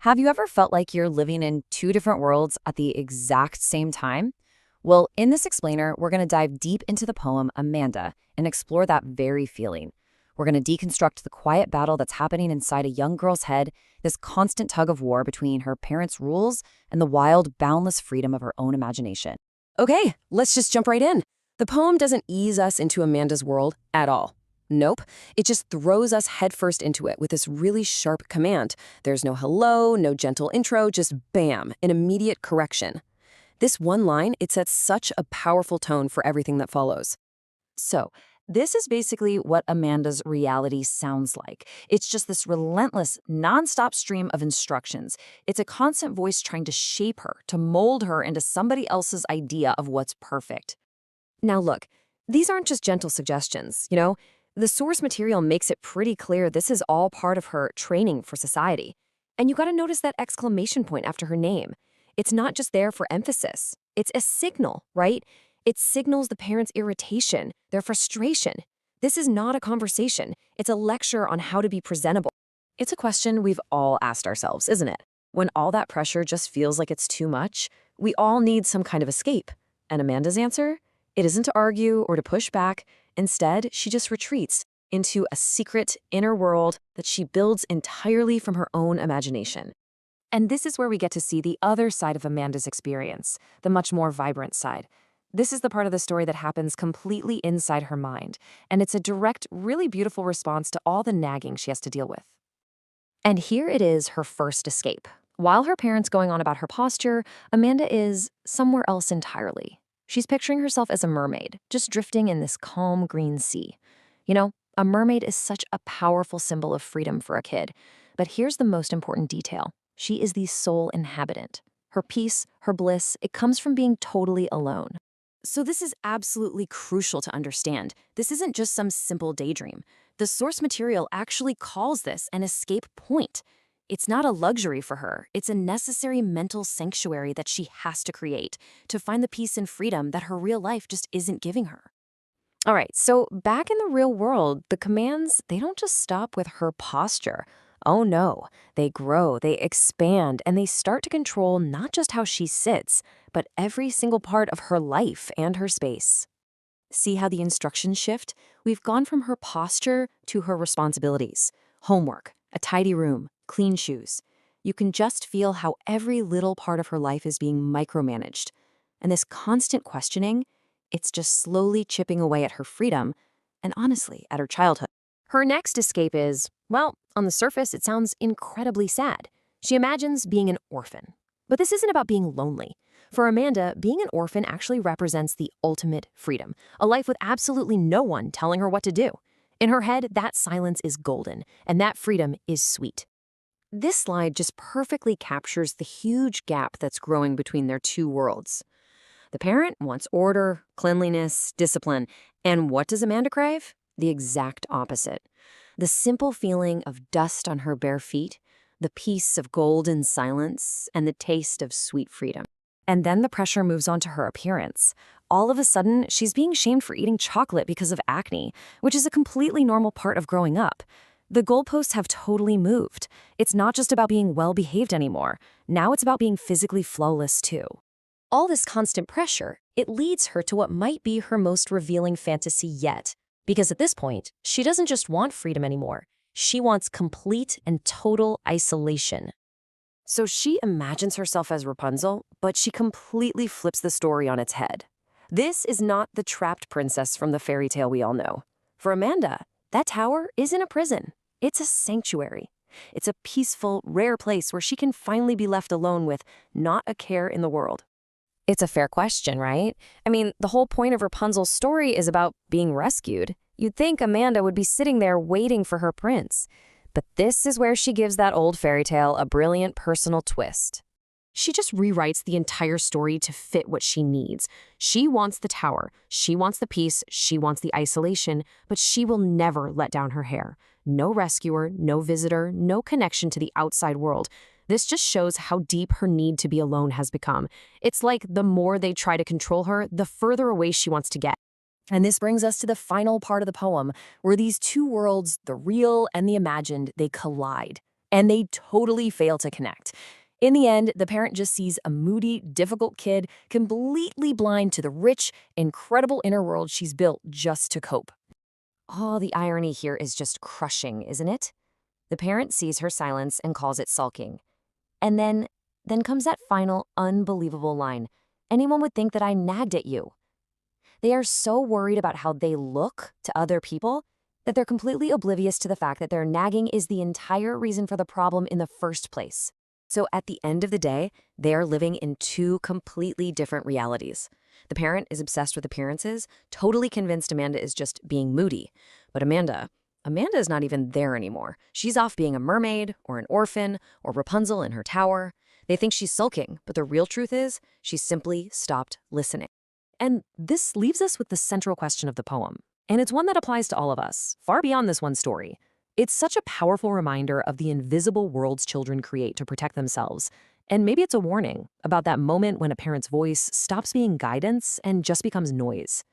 Have you ever felt like you're living in two different worlds at the exact same time? Well, in this explainer, we're going to dive deep into the poem Amanda and explore that very feeling. We're going to deconstruct the quiet battle that's happening inside a young girl's head, this constant tug of war between her parents' rules and the wild, boundless freedom of her own imagination. Okay, let's just jump right in. The poem doesn't ease us into Amanda's world at all. Nope, it just throws us headfirst into it with this really sharp command. There's no hello, no gentle intro, just bam, an immediate correction. This one line, it sets such a powerful tone for everything that follows. So, this is basically what Amanda's reality sounds like. It's just this relentless, nonstop stream of instructions. It's a constant voice trying to shape her, to mold her into somebody else's idea of what's perfect. Now look, these aren't just gentle suggestions, The source material makes it pretty clear this is all part of her training for society. And you gotta notice that exclamation point after her name. It's not just there for emphasis. It's a signal, right? It signals the parents' irritation, their frustration. This is not a conversation. It's a lecture on how to be presentable. It's a question we've all asked ourselves, isn't it? When all that pressure just feels like it's too much, we all need some kind of escape. And Amanda's answer? It isn't to argue or to push back. Instead, she just retreats into a secret inner world that she builds entirely from her own imagination. And this is where we get to see the other side of Amanda's experience, the much more vibrant side. This is the part of the story that happens completely inside her mind, and it's a direct, really beautiful response to all the nagging she has to deal with. And here it is, her first escape. While her parents going on about her posture, Amanda is somewhere else entirely. She's picturing herself as a mermaid, just drifting in this calm green sea. A mermaid is such a powerful symbol of freedom for a kid. But here's the most important detail. She is the sole inhabitant. Her peace, her bliss, it comes from being totally alone. So this is absolutely crucial to understand. This isn't just some simple daydream. The source material actually calls this an escape point. It's not a luxury for her. It's a necessary mental sanctuary that she has to create to find the peace and freedom that her real life just isn't giving her. All right, so back in the real world, the commands, they don't just stop with her posture. Oh no, they grow, they expand, and they start to control not just how she sits, but every single part of her life and her space. See how the instructions shift? We've gone from her posture to her responsibilities. Homework, a tidy room, clean shoes. You can just feel how every little part of her life is being micromanaged. And this constant questioning, it's just slowly chipping away at her freedom and honestly, at her childhood. Her next escape is, well, on the surface, it sounds incredibly sad. She imagines being an orphan. But this isn't about being lonely. For Amanda, being an orphan actually represents the ultimate freedom, a life with absolutely no one telling her what to do. In her head, that silence is golden, and that freedom is sweet. This slide just perfectly captures the huge gap that's growing between their two worlds. The parent wants order, cleanliness, discipline, and what does Amanda crave? The exact opposite. The simple feeling of dust on her bare feet, the peace of golden silence, and the taste of sweet freedom. And then the pressure moves on to her appearance. All of a sudden, she's being shamed for eating chocolate because of acne, which is a completely normal part of growing up. The goalposts have totally moved. It's not just about being well-behaved anymore. Now it's about being physically flawless, too. All this constant pressure, it leads her to what might be her most revealing fantasy yet. Because at this point, she doesn't just want freedom anymore. She wants complete and total isolation. So she imagines herself as Rapunzel, but she completely flips the story on its head. This is not the trapped princess from the fairy tale we all know. For Amanda, that tower isn't a prison. It's a sanctuary. It's a peaceful, rare place where she can finally be left alone with not a care in the world. It's a fair question, right? I mean, the whole point of Rapunzel's story is about being rescued. You'd think Amanda would be sitting there waiting for her prince. But this is where she gives that old fairy tale a brilliant personal twist. She just rewrites the entire story to fit what she needs. She wants the tower, she wants the peace, she wants the isolation, but she will never let down her hair. No rescuer, no visitor, no connection to the outside world. This just shows how deep her need to be alone has become. It's like the more they try to control her, the further away she wants to get. And this brings us to the final part of the poem, where these two worlds, the real and the imagined, they collide. And they totally fail to connect. In the end, the parent just sees a moody, difficult kid completely blind to the rich, incredible inner world she's built just to cope. Oh, the irony here is just crushing, isn't it? The parent sees her silence and calls it sulking. And then comes that final unbelievable line. Anyone would think that I nagged at you. They are so worried about how they look to other people that they're completely oblivious to the fact that their nagging is the entire reason for the problem in the first place. So at the end of the day, they are living in two completely different realities. The parent is obsessed with appearances, totally convinced Amanda is just being moody. But Amanda is not even there anymore. She's off being a mermaid, or an orphan, or Rapunzel in her tower. They think she's sulking, but the real truth is she's simply stopped listening. And this leaves us with the central question of the poem. And it's one that applies to all of us, far beyond this one story. It's such a powerful reminder of the invisible worlds children create to protect themselves. And maybe it's a warning about that moment when a parent's voice stops being guidance and just becomes noise.